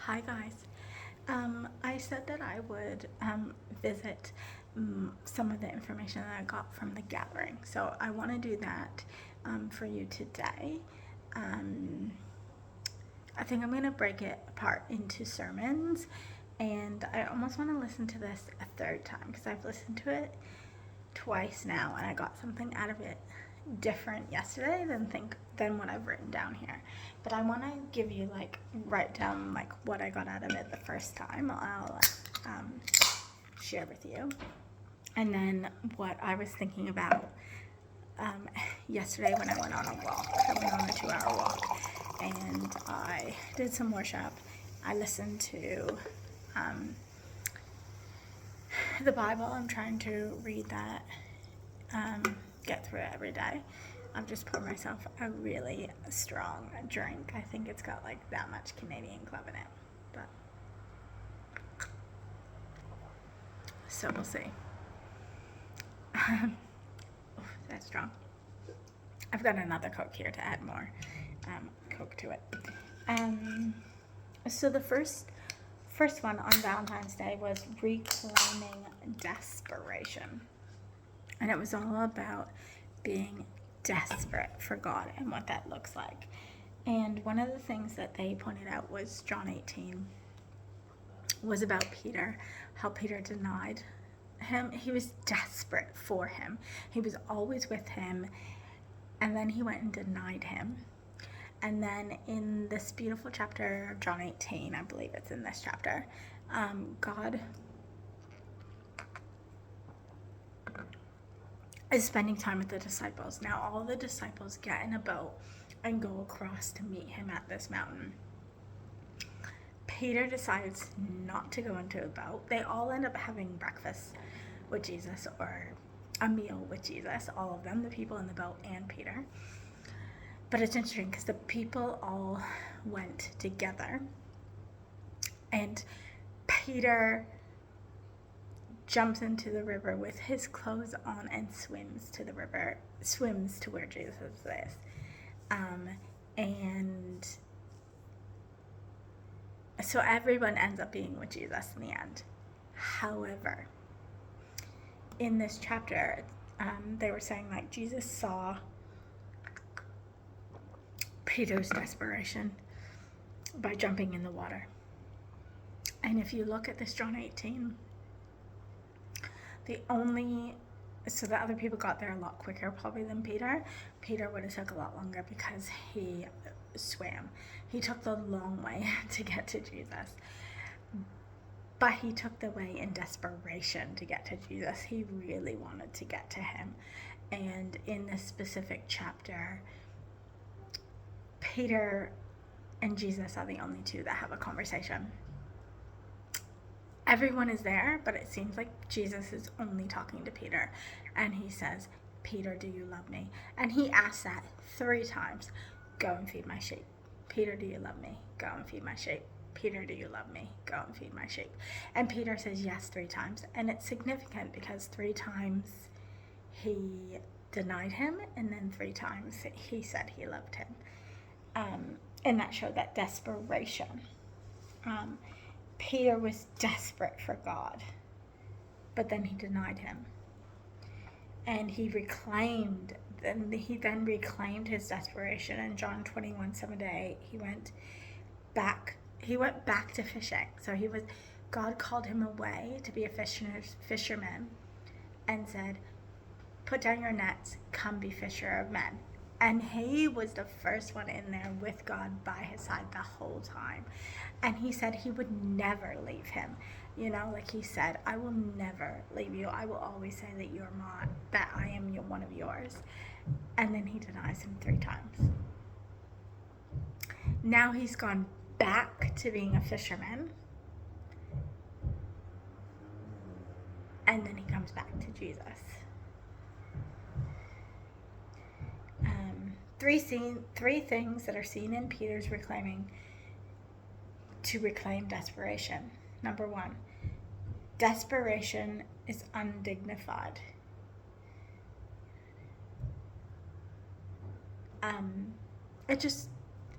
Hi guys. I said that I would visit some of the information that I got from the gathering. So I want to do that for you today. Um, I think I'm going to break it apart into sermons, and I almost want to listen to this a third time because I've listened to it twice now and I got something out of it different yesterday than what I've written down here. But I want to give you write down what I got out of it the first time. I'll share with you, and then what I was thinking about yesterday when I went on a walk. I went on a 2-hour walk, and I did some worship. I listened to the Bible. I'm trying to read that, get through it every day. I've just poured myself a really strong drink. I think it's got that much Canadian Club in it, but so we'll see. That's strong. I've got another Coke here to add more Coke to it. So the first one on Valentine's Day was reclaiming desperation. And it was all about being desperate for God and what that looks like. And one of the things that they pointed out was John 18 was about Peter, how Peter denied him. He was desperate for him. He was always with him, and then he went and denied him. And then in this beautiful chapter of John 18, I believe it's in this chapter, God is spending time with the disciples. Now all the disciples get in a boat and go across to meet him at this mountain. Peter decides not to go into a boat. They all end up having breakfast with Jesus, or a meal with Jesus, all of them, the people in the boat and Peter. But it's interesting because the people all went together, and Peter jumps into the river with his clothes on and swims to where Jesus is. And so everyone ends up being with Jesus in the end. However, in this chapter, they were saying Jesus saw Peter's desperation by jumping in the water. And if you look at this John 18, the other people got there a lot quicker probably than Peter. Peter would have took a lot longer because he swam. He took the long way to get to Jesus. But he took the way in desperation to get to Jesus. He really wanted to get to him. And in this specific chapter, Peter and Jesus are the only two that have a conversation. Everyone is there, but it seems like Jesus is only talking to Peter. And he says, "Peter, do you love me?" And he asks that 3 times. "Go and feed my sheep." "Peter, do you love me?" "Go and feed my sheep." "Peter, do you love me?" "Go and feed my sheep." And Peter says yes 3 times. And it's significant because 3 times he denied him, and then 3 times he said he loved him. And that showed that desperation. Peter was desperate for God, but then he denied him. And he then reclaimed his desperation. In John 21:7-8, he went back to fishing. So God called him away to be a fisherman and said, "Put down your nets, come be fisher of men." And he was the first one in there with God by his side the whole time. And he said he would never leave him. He said, "I will never leave you. I will always say that I am one of yours." And then he denies him 3 times. Now he's gone back to being a fisherman. And then he comes back to Jesus. 3 things that are seen in Peter's reclaim desperation. Number 1, desperation is undignified.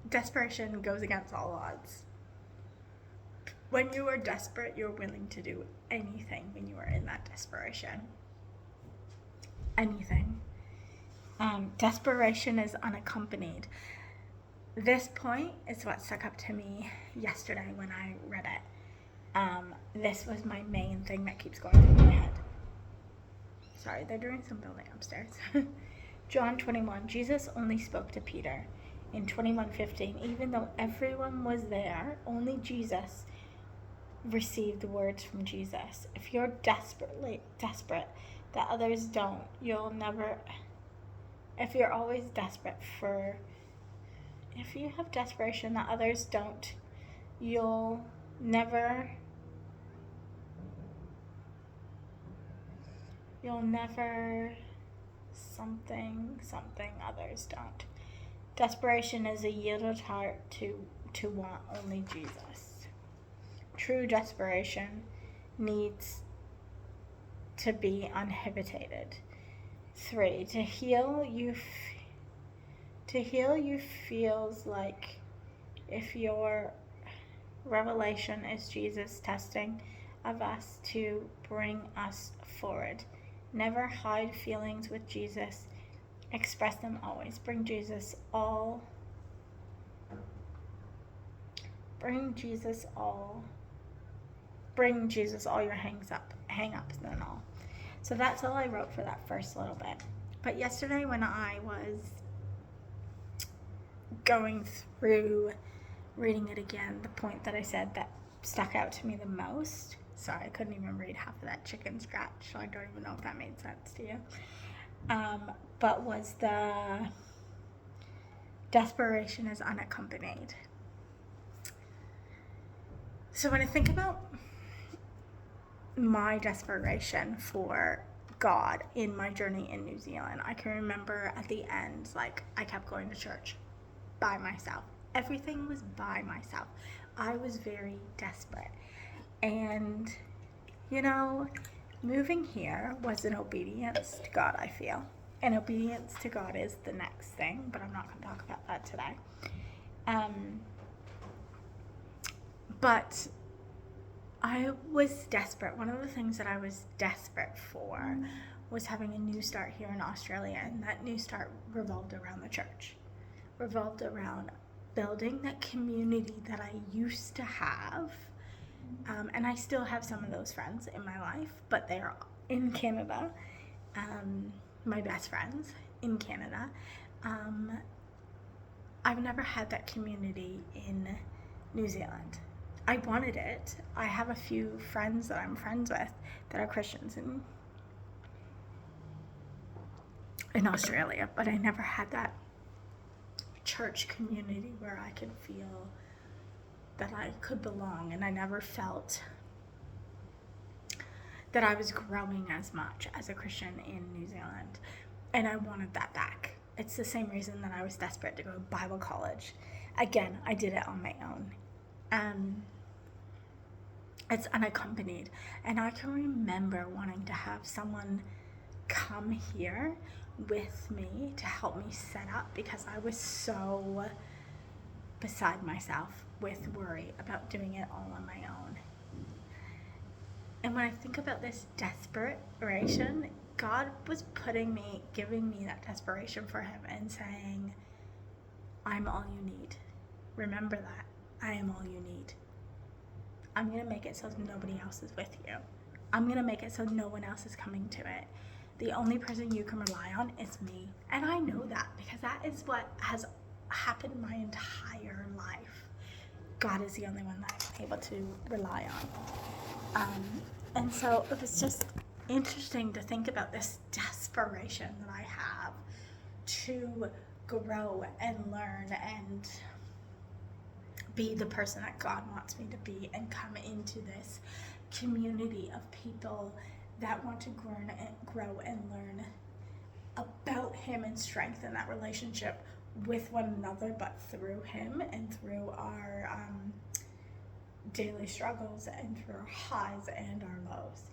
Desperation goes against all odds. When you are desperate, you're willing to do anything when you are in that desperation. Anything. Desperation is unaccompanied. This point is what stuck up to me yesterday when I read it. This was my main thing that keeps going through my head. Sorry, they're doing some building upstairs. John 21, Jesus only spoke to Peter. In 21:15, even though everyone was there, only Jesus received the words from Jesus. If you're desperate that others don't, you'll never, if you're always desperate for, if you have desperation that others don't, you'll never something others don't. Desperation is a yielded heart to want only Jesus. True desperation needs to be uninhibited. 3, to heal you feels like if your revelation is Jesus testing of us to bring us forward. Never hide feelings with Jesus. Express them always. Bring Jesus all your hang-ups and all. So that's all I wrote for that first little bit. But yesterday when I was going through reading it again, the point that I said that stuck out to me the most, sorry, I couldn't even read half of that chicken scratch, so I don't even know if that made sense to you, but was the desperation is unaccompanied. So when I think about my desperation for God in my journey in New Zealand, I can remember at the end, like, I kept going to church by myself. Everything was by myself. I was very desperate. And, you know, moving here was an obedience to God, I feel. And obedience to God is the next thing, but I'm not going to talk about that today. But I was desperate. One of the things that I was desperate for was having a new start here in Australia, and that new start revolved around the church, revolved around building that community that I used to have, and I still have some of those friends in my life, but they're in Canada, my best friends in Canada. I've never had that community in New Zealand. I wanted it. I have a few friends that I'm friends with that are Christians in Australia, but I never had that church community where I could feel that I could belong, and I never felt that I was growing as much as a Christian in New Zealand, and I wanted that back. It's the same reason that I was desperate to go to Bible college. Again, I did it on my own. It's unaccompanied, and I can remember wanting to have someone come here with me to help me set up, because I was so beside myself with worry about doing it all on my own. And when I think about this desperation, God was giving me that desperation for him and saying, I'm all you need. Remember that. I am all you need. I'm going to make it so nobody else is with you. I'm going to make it so no one else is coming to it. The only person you can rely on is me. And I know that because that is what has happened my entire life. God is the only one that I'm able to rely on. And so it was just interesting to think about this desperation that I have to grow and learn and be the person that God wants me to be, and come into this community of people that want to grow and learn about him and strengthen that relationship with one another, but through him and through our daily struggles and through our highs and our lows.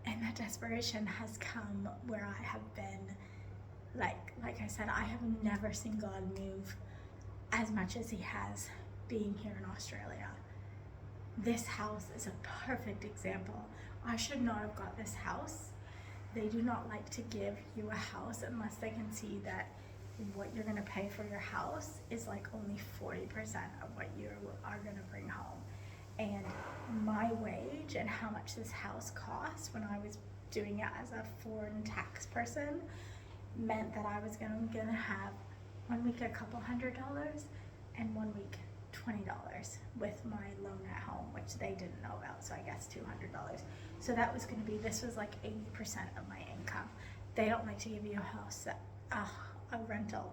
And that desperation has come where I have been, like I said, I have never seen God move as much as he has being here in Australia. This house is a perfect example. I should not have got this house. They do not like to give you a house unless they can see that what you're going to pay for your house is like only 40% of what you are going to bring home. And my wage and how much this house cost when I was doing it as a foreign tax person meant that I was going to have 1 week a couple $100 and 1 week $20 with my loan at home, which they didn't know about, so I guess $200. So that was going to be, this was like 80% of my income. They don't like to give you a house that, a rental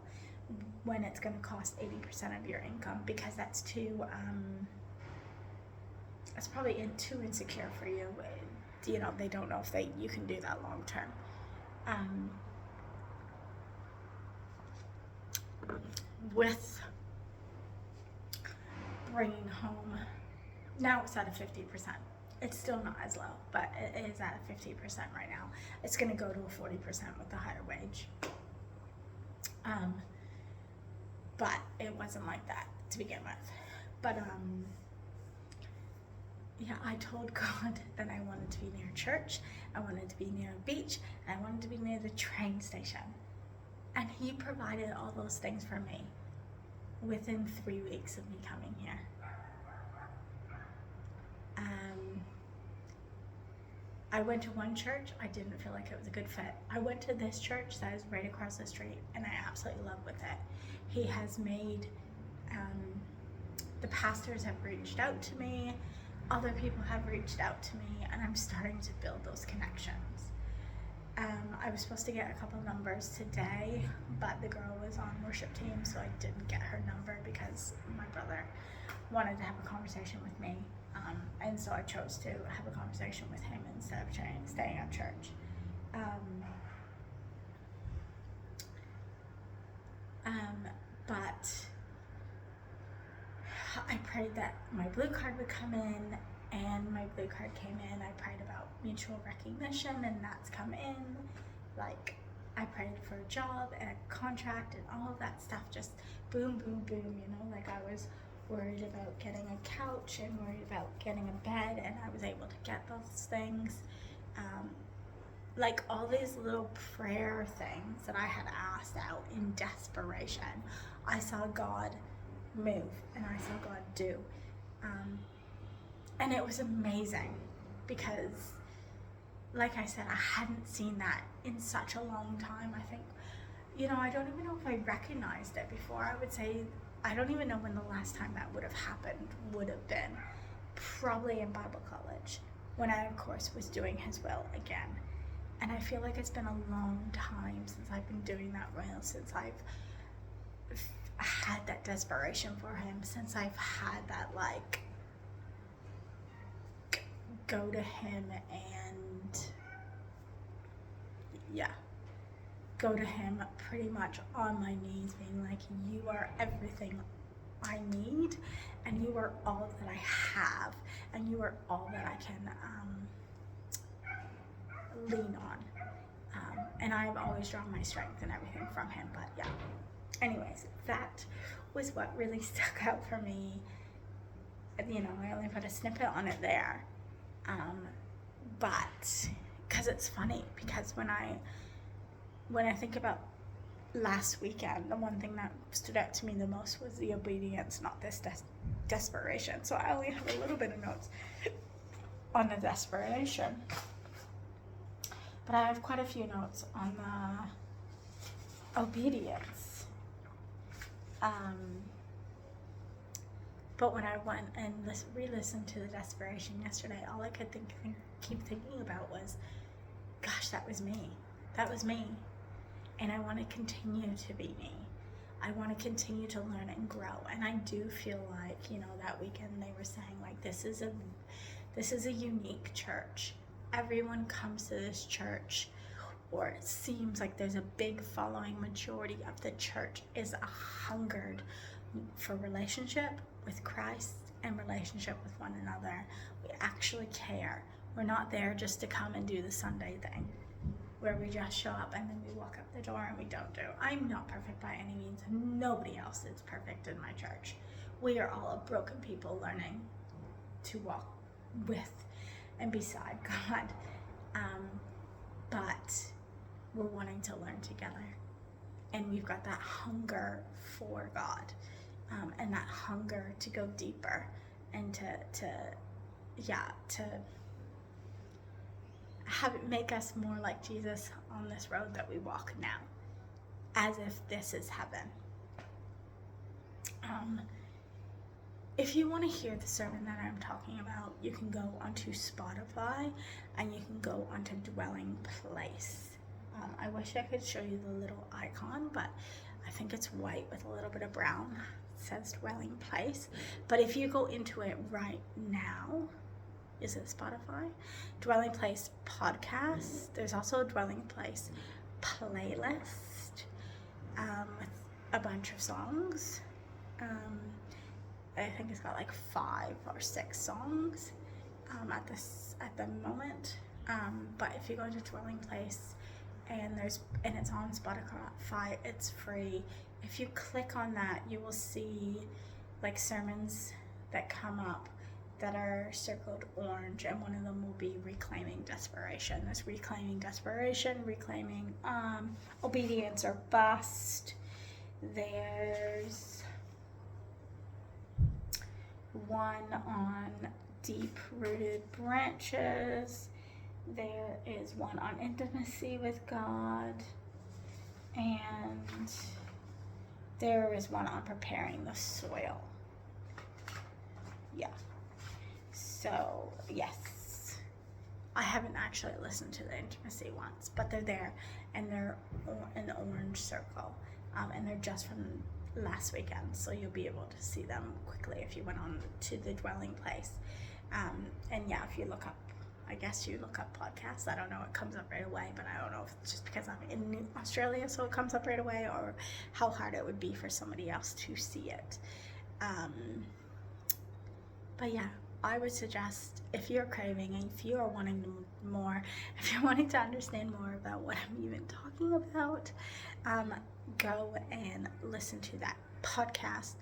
when it's going to cost 80% of your income, because that's too, it's probably too insecure for you. You know, they don't know if you can do that long term. With bringing home, now it's at a 50%. It's still not as low, but it is at a 50% right now. It's going to go to a 40% with the higher wage. But it wasn't like that to begin with. But yeah, I told God that I wanted to be near church, I wanted to be near a beach, and I wanted to be near the train station. And He provided all those things for me within 3 weeks of me coming here. I went to one church, I didn't feel like it was a good fit. I went to this church that is right across the street, and I absolutely love with it. He has made, the pastors have reached out to me, other people have reached out to me, and I'm starting to build those connections. I was supposed to get a couple numbers today, but the girl was on worship team, so I didn't get her number because my brother wanted to have a conversation with me. And so I chose to have a conversation with him instead of staying at church. But I prayed that my blue card would come in, and my blue card came in. I prayed about mutual recognition, and that's come in. Like, I prayed for a job and a contract and all of that stuff, just boom, boom, boom, you know, like I was worried about getting a couch and worried about getting a bed, and I was able to get those things. Like all these little prayer things that I had asked out in desperation, I saw God move and I saw God do. And it was amazing because, like I said, I hadn't seen that in such a long time. I think, you know, I don't even know if I recognized it before. I would say, I don't even know when the last time that would have happened would have been. Probably in Bible college, when I, of course, was doing His will again. And I feel like it's been a long time since I've been doing that will, since I've had that desperation for Him, since I've had that, like, go to Him and, yeah, go to Him pretty much on my knees, being like, you are everything I need, and you are all that I have, and you are all that I can lean on. And I've always drawn my strength and everything from Him, but yeah. Anyways, that was what really stuck out for me. You know, I only put a snippet on it there. But, because it's funny, because when I think about last weekend, the one thing that stood out to me the most was the obedience, not this desperation. So I only have a little bit of notes on the desperation, but I have quite a few notes on the obedience. But when I went and re-listened to the desperation yesterday, all I could keep thinking about was, gosh, that was me. That was me. And I want to continue to be me. I want to continue to learn and grow. And I do feel like, you know, that weekend they were saying, like, this is a unique church. Everyone comes to this church, or it seems like there's a big following. Majority of the church is hungered for relationship with Christ and relationship with one another. We actually care. We're not there just to come and do the Sunday thing, where we just show up and then we walk out the door and we don't do. I'm not perfect by any means. Nobody else is perfect in my church. we are all broken people learning to walk with and beside God. But we're wanting to learn together. And we've got that hunger for God, and that hunger to go deeper and to have it make us more like Jesus on this road that we walk now, as if this is heaven. If you want to hear the sermon that I'm talking about, you can go onto Spotify and you can go onto Dwelling Place. I wish I could show you the little icon, but I think it's white with a little bit of brown. It says Dwelling Place. But if you go into it right now, is it Spotify? Dwelling Place podcast. There's also a Dwelling Place playlist with a bunch of songs. I think it's got like 5 or 6 songs at the moment. But if you go to Dwelling Place and it's on Spotify, it's free. If you click on that, you will see like sermons that come up that are circled orange, and one of them will be reclaiming desperation. There's reclaiming desperation, reclaiming obedience or bust. There's one on deep-rooted branches. There is one on intimacy with God, and there is one on preparing the soil. Yeah. So, yes. I haven't actually listened to the intimacy ones, but they're there, and they're in the orange circle, and they're just from last weekend, so you'll be able to see them quickly if you went on to the Dwelling Place. And yeah, if you look up, I guess you look up podcasts, I don't know, it comes up right away, but I don't know if it's just because I'm in Australia so it comes up right away, or how hard it would be for somebody else to see it. But yeah, I would suggest, if you're craving and if you are wanting more, if you're wanting to understand more about what I'm even talking about, go and listen to that podcast.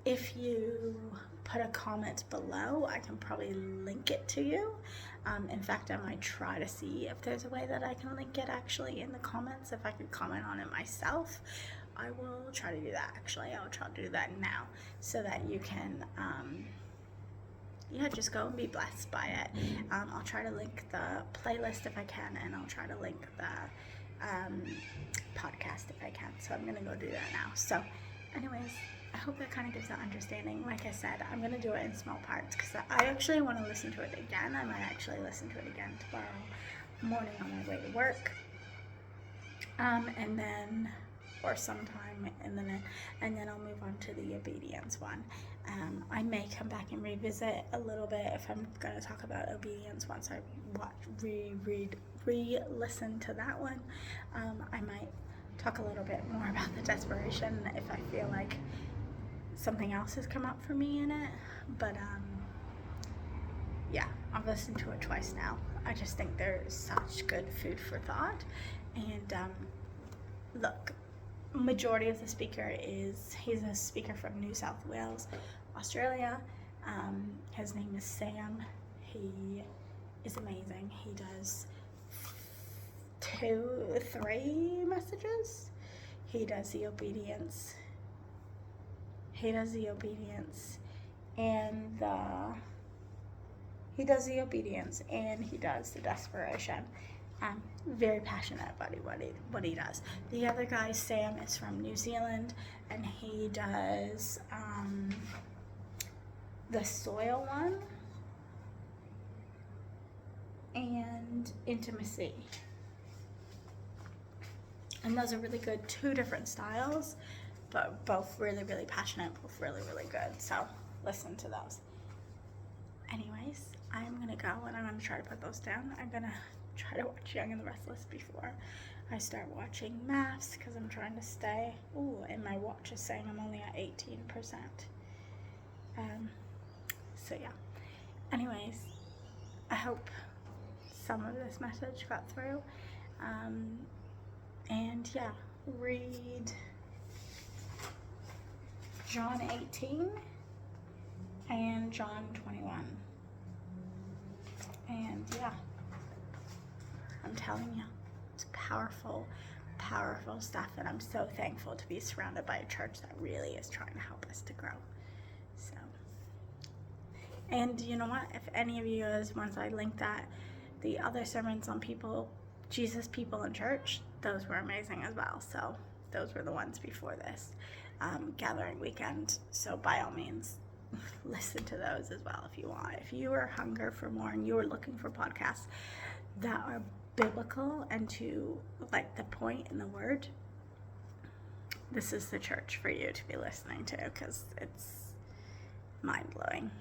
If you put a comment below, I can probably link it to you. In fact, I might try to see if there's a way that I can link it actually in the comments. If I could comment on it myself, I will try to do that. Actually, I'll try to do that now so that you can just go and be blessed by it. I'll try to link the playlist if I can, and I'll try to link the podcast if I can. So I'm gonna go do that now. So anyways, I hope that kind of gives that understanding. Like I said, I'm gonna do it in small parts because I actually want to listen to it again. I might actually listen to it again tomorrow morning on my way to work, and then or sometime, and then I'll move on to the obedience one. I may come back and revisit a little bit if I'm going to talk about obedience once I re-listen to that one. I might talk a little bit more about the desperation if I feel like something else has come up for me in it. But yeah, I've listened to it twice now. I just think there's such good food for thought. And look, majority of the speaker he's a speaker from New South Wales, Australia. His name is Sam. He is amazing. He does 2-3 messages. He does the obedience and he does the desperation. Very passionate about what he does. The other guy, Sam, is from New Zealand, and he does the soil one and intimacy. And those are really good, 2 different styles, but both really, really passionate, both really, really good. So listen to those. Anyways, I'm gonna go and I'm gonna try to put those down. I'm gonna try to watch Young and the Restless before I start watching Maths because I'm trying to stay. Ooh, and my watch is saying I'm only at 18%. So yeah. Anyways, I hope some of this message got through. And yeah, read John 18 and John 21. And yeah, I'm telling you, it's powerful, powerful stuff. And I'm so thankful to be surrounded by a church that really is trying to help us to grow. So, and you know what? If any of you guys, once I link that, the other sermons on people, Jesus people in church, those were amazing as well. So those were the ones before this gathering weekend. So by all means, listen to those as well if you want. If you are hunger for more and you are looking for podcasts that are biblical and to like the point in the word, this is the church for you to be listening to, because it's mind-blowing.